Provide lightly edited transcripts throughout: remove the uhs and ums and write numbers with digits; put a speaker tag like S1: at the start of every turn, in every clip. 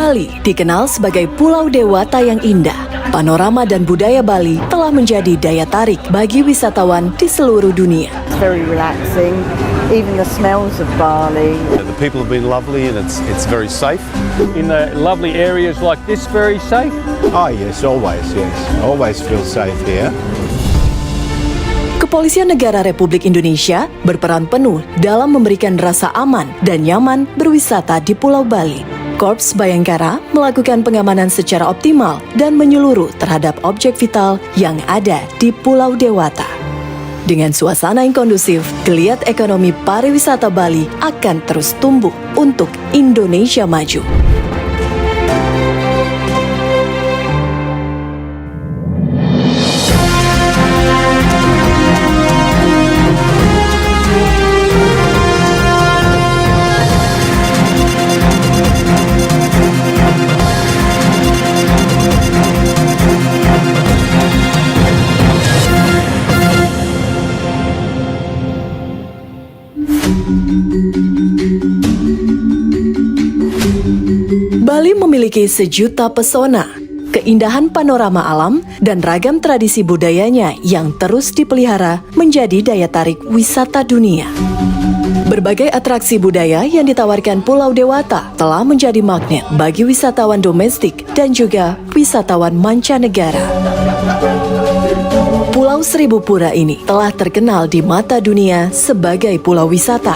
S1: Bali dikenal sebagai Pulau Dewata yang indah. Panorama dan budaya Bali telah menjadi daya tarik bagi wisatawan di seluruh dunia.
S2: It's very relaxing, even the smells of Bali.
S3: The people have been lovely and it's very safe.
S4: In the lovely areas like this, very safe.
S3: Oh yes, always, yes. Always feel safe here.
S1: Kepolisian Negara Republik Indonesia berperan penuh dalam memberikan rasa aman dan nyaman berwisata di Pulau Bali. Korps Bayangkara melakukan pengamanan secara optimal dan menyeluruh terhadap objek vital yang ada di Pulau Dewata. Dengan suasana yang kondusif, geliat ekonomi pariwisata Bali akan terus tumbuh untuk Indonesia maju. Bali memiliki sejuta pesona, keindahan panorama alam, dan ragam tradisi budayanya yang terus dipelihara menjadi daya tarik wisata dunia. Berbagai atraksi budaya yang ditawarkan Pulau Dewata telah menjadi magnet bagi wisatawan domestik dan juga wisatawan mancanegara. Pulau Seribu Pura ini telah terkenal di mata dunia sebagai pulau wisata.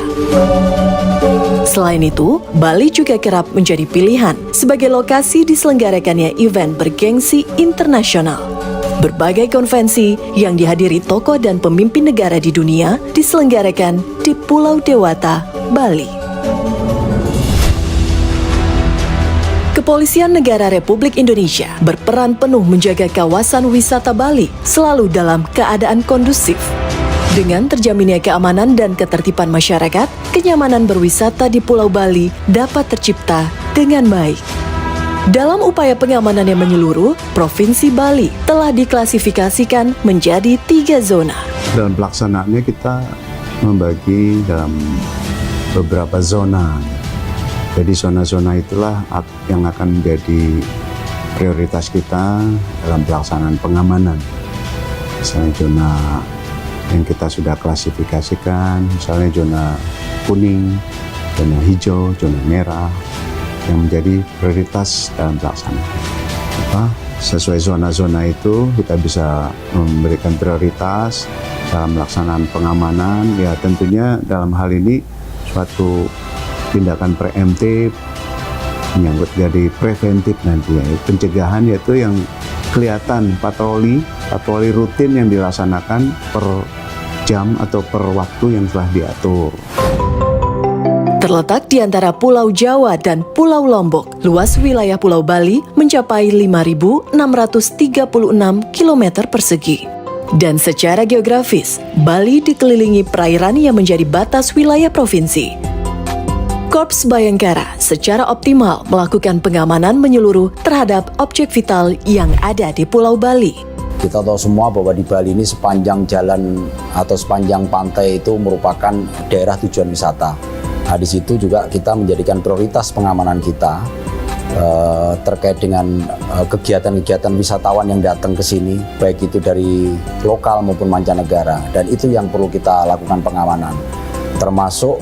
S1: Selain itu, Bali juga kerap menjadi pilihan sebagai lokasi diselenggarakannya event bergengsi internasional. Berbagai konvensi yang dihadiri tokoh dan pemimpin negara di dunia diselenggarakan di Pulau Dewata, Bali. Kepolisian Negara Republik Indonesia berperan penuh menjaga kawasan wisata Bali selalu dalam keadaan kondusif. Dengan terjaminnya keamanan dan ketertiban masyarakat, kenyamanan berwisata di Pulau Bali dapat tercipta dengan baik. Dalam upaya pengamanan yang menyeluruh, Provinsi Bali telah diklasifikasikan menjadi 3 zona.
S5: Dalam pelaksanaannya kita membagi dalam beberapa zona. Jadi zona-zona itulah yang akan menjadi prioritas kita dalam pelaksanaan pengamanan. Misalnya zona yang kita sudah klasifikasikan, misalnya zona kuning, zona hijau, zona merah, yang menjadi prioritas dalam pelaksanaan. Sesuai zona-zona itu kita bisa memberikan prioritas dalam pelaksanaan pengamanan. Ya tentunya dalam hal ini suatu tindakan preemptif, menyangkut jadi preventif nanti ya. Pencegahan yaitu yang kelihatan patroli rutin yang dilaksanakan per jam atau per waktu yang telah diatur.
S1: Terletak di antara Pulau Jawa dan Pulau Lombok, luas wilayah Pulau Bali mencapai 5.636 km persegi. Dan secara geografis, Bali dikelilingi perairan yang menjadi batas wilayah provinsi. Korps Bayangkara secara optimal melakukan pengamanan menyeluruh terhadap objek vital yang ada di Pulau Bali.
S6: Kita tahu semua bahwa di Bali ini sepanjang jalan atau sepanjang pantai itu merupakan daerah tujuan wisata. Nah, di situ juga kita menjadikan prioritas pengamanan kita terkait dengan kegiatan-kegiatan wisatawan yang datang ke sini, baik itu dari lokal maupun mancanegara, dan itu yang perlu kita lakukan pengamanan. Termasuk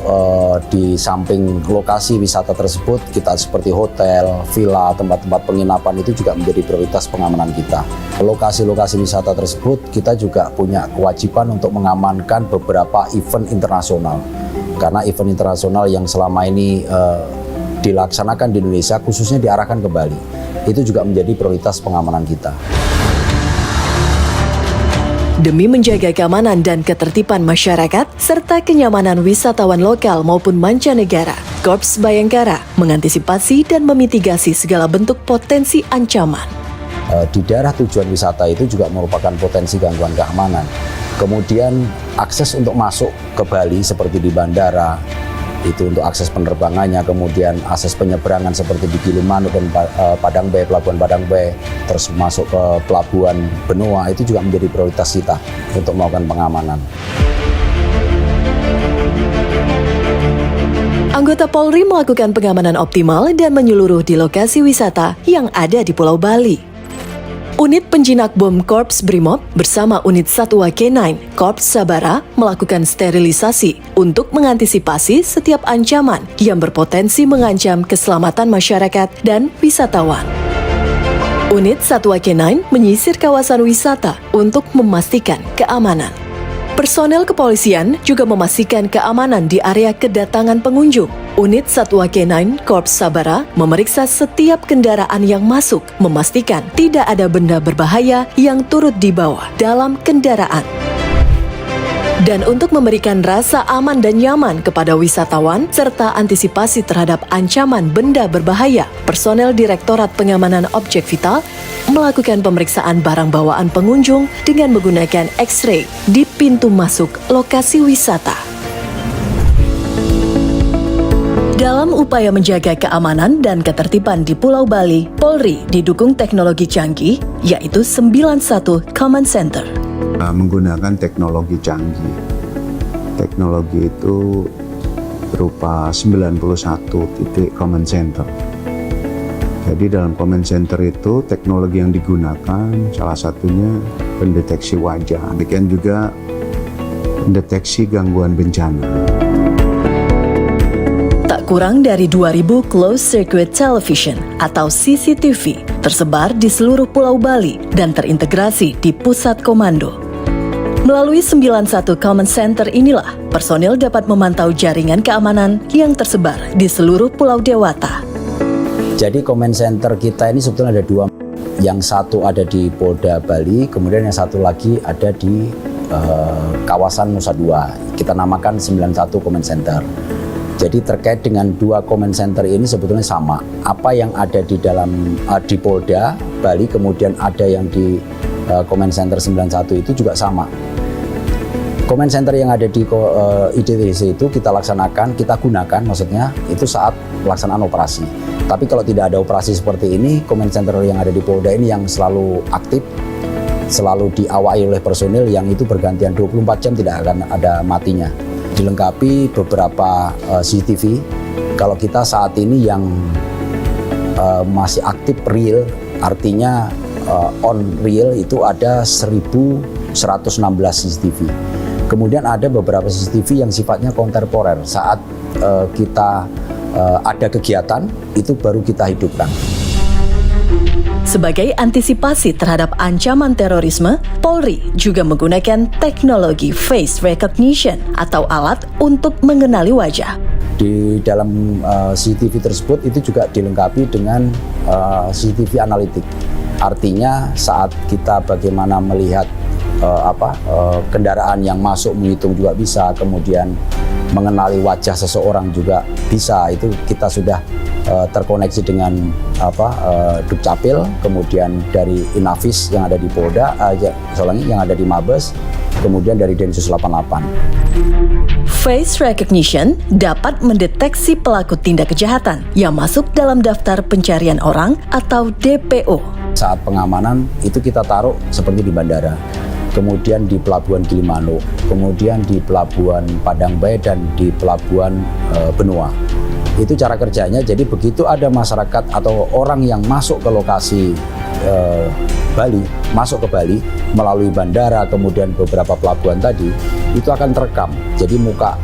S6: di samping lokasi wisata tersebut, kita seperti hotel, villa, tempat-tempat penginapan itu juga menjadi prioritas pengamanan kita. Lokasi-lokasi wisata tersebut kita juga punya kewajiban untuk mengamankan beberapa event internasional. Karena event internasional yang selama ini dilaksanakan di Indonesia, khususnya diarahkan ke Bali, itu juga menjadi prioritas pengamanan kita.
S1: Demi menjaga keamanan dan ketertiban masyarakat, serta kenyamanan wisatawan lokal maupun mancanegara, Korps Bayangkara mengantisipasi dan memitigasi segala bentuk potensi ancaman.
S6: Di daerah tujuan wisata itu juga merupakan potensi gangguan keamanan. Kemudian akses untuk masuk ke Bali seperti di bandara, itu untuk akses penerbangannya, kemudian akses penyeberangan seperti di Gilimanuk dan Padang Bay, Pelabuhan Padang Bay, terus masuk ke Pelabuhan Benoa, itu juga menjadi prioritas kita untuk melakukan pengamanan.
S1: Anggota Polri melakukan pengamanan optimal dan menyeluruh di lokasi wisata yang ada di Pulau Bali. Unit Penjinak Bom Korps Brimob bersama unit Satwa K9 Korps Sabara melakukan sterilisasi untuk mengantisipasi setiap ancaman yang berpotensi mengancam keselamatan masyarakat dan wisatawan. Unit Satwa K9 menyisir kawasan wisata untuk memastikan keamanan. Personel kepolisian juga memastikan keamanan di area kedatangan pengunjung. Unit Satwa K9 Korps Sabara memeriksa setiap kendaraan yang masuk, memastikan tidak ada benda berbahaya yang turut dibawa dalam kendaraan. Dan untuk memberikan rasa aman dan nyaman kepada wisatawan serta antisipasi terhadap ancaman benda berbahaya, personel Direktorat Pengamanan Objek Vital melakukan pemeriksaan barang bawaan pengunjung dengan menggunakan X-ray di pintu masuk lokasi wisata. Dalam upaya menjaga keamanan dan ketertiban di Pulau Bali, Polri didukung teknologi canggih, yaitu 91 Command Center.
S5: Menggunakan teknologi canggih. Teknologi itu berupa 91 titik command center. Jadi dalam command center itu teknologi yang digunakan salah satunya pendeteksi wajah, demikian juga pendeteksi gangguan bencana.
S1: Tak kurang dari 2.000 closed circuit television atau CCTV tersebar di seluruh Pulau Bali dan terintegrasi di pusat komando. Melalui 91 Command Center inilah, personil dapat memantau jaringan keamanan yang tersebar di seluruh Pulau Dewata.
S6: Jadi command center kita ini sebetulnya ada dua. Yang satu ada di Polda Bali, kemudian yang satu lagi ada di kawasan Nusa Dua. Kita namakan 91 Command Center. Jadi terkait dengan dua command center ini sebetulnya sama. Apa yang ada di dalam di Polda Bali, kemudian ada yang di Command Center 91 itu juga sama. Command Center yang ada di IDTC itu kita laksanakan, kita gunakan maksudnya itu saat pelaksanaan operasi. Tapi kalau tidak ada operasi seperti ini, Command Center yang ada di Polda ini yang selalu aktif, selalu diawasi oleh personil yang itu bergantian 24 jam tidak akan ada matinya. Dilengkapi beberapa CCTV. Kalau kita saat ini yang masih aktif real, artinya on real itu ada 1.116 CCTV. Kemudian ada beberapa CCTV yang sifatnya kontemporer. Saat kita ada kegiatan, itu baru kita hidupkan.
S1: Sebagai antisipasi terhadap ancaman terorisme, Polri juga menggunakan teknologi face recognition atau alat untuk mengenali wajah.
S6: Di dalam CCTV tersebut itu juga dilengkapi dengan CCTV analitik. Artinya saat kita bagaimana melihat kendaraan yang masuk, menghitung juga bisa, kemudian mengenali wajah seseorang juga bisa. Itu kita sudah terkoneksi dengan Dukcapil, kemudian dari Inavis yang ada di Polda, yang ada di Mabes, kemudian dari Densus 88.
S1: Face recognition dapat mendeteksi pelaku tindak kejahatan yang masuk dalam daftar pencarian orang atau DPO.
S6: Saat pengamanan itu kita taruh seperti di bandara, kemudian di Pelabuhan Gilimanuk, kemudian di Pelabuhan Padangbae dan di Pelabuhan Benua. Itu cara kerjanya. Jadi begitu ada masyarakat atau orang yang masuk ke lokasi Bali, masuk ke Bali melalui bandara, kemudian beberapa pelabuhan tadi, itu akan terekam. Jadi muka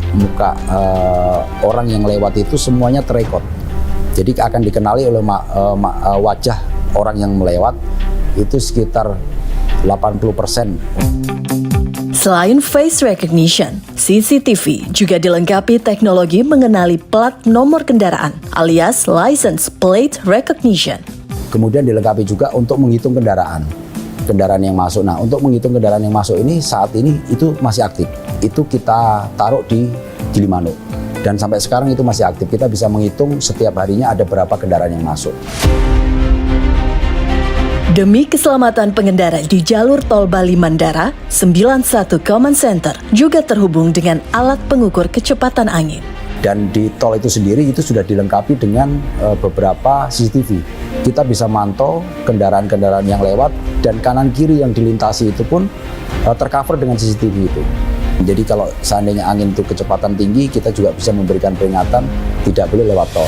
S6: orang yang lewat itu semuanya terekod. Jadi akan dikenali oleh wajah orang yang melewat itu sekitar 80%.
S1: Selain face recognition, CCTV juga dilengkapi teknologi mengenali plat nomor kendaraan alias license plate recognition.
S6: Kemudian dilengkapi juga untuk menghitung kendaraan yang masuk. Nah, untuk menghitung kendaraan yang masuk ini saat ini itu masih aktif. Itu kita taruh di Gilimanuk. Dan sampai sekarang itu masih aktif. Kita bisa menghitung setiap harinya ada berapa kendaraan yang masuk.
S1: Demi keselamatan pengendara di jalur tol Bali Mandara, 91 Command Center juga terhubung dengan alat pengukur kecepatan angin.
S6: Dan di tol itu sendiri itu sudah dilengkapi dengan beberapa CCTV. Kita bisa mantau kendaraan-kendaraan yang lewat dan kanan kiri yang dilintasi itu pun tercover dengan CCTV itu. Jadi kalau seandainya angin itu kecepatan tinggi, kita juga bisa memberikan peringatan tidak boleh lewat tol.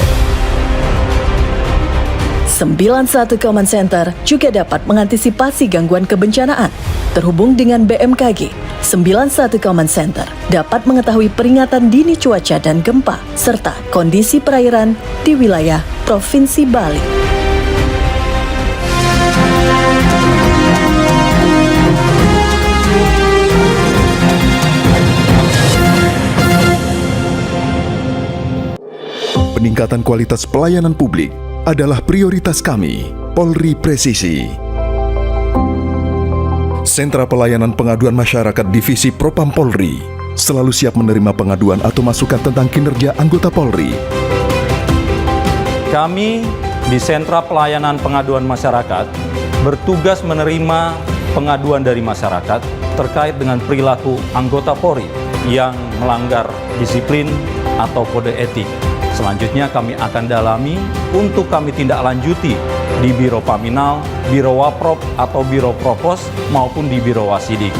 S1: 91 Command Center juga dapat mengantisipasi gangguan kebencanaan. Terhubung dengan BMKG, 91 Command Center dapat mengetahui peringatan dini cuaca dan gempa, serta kondisi perairan di wilayah Provinsi Bali.
S7: Peningkatan kualitas pelayanan publik adalah prioritas kami, Polri Presisi. Sentra Pelayanan Pengaduan Masyarakat Divisi Propam Polri selalu siap menerima pengaduan atau masukan tentang kinerja anggota Polri.
S8: Kami di Sentra Pelayanan Pengaduan Masyarakat bertugas menerima pengaduan dari masyarakat terkait dengan perilaku anggota Polri yang melanggar disiplin atau kode etik. Selanjutnya kami akan dalami untuk kami tindak lanjuti di Biro Paminal, Biro Waprop atau Biro Propos maupun di Biro Wasidik.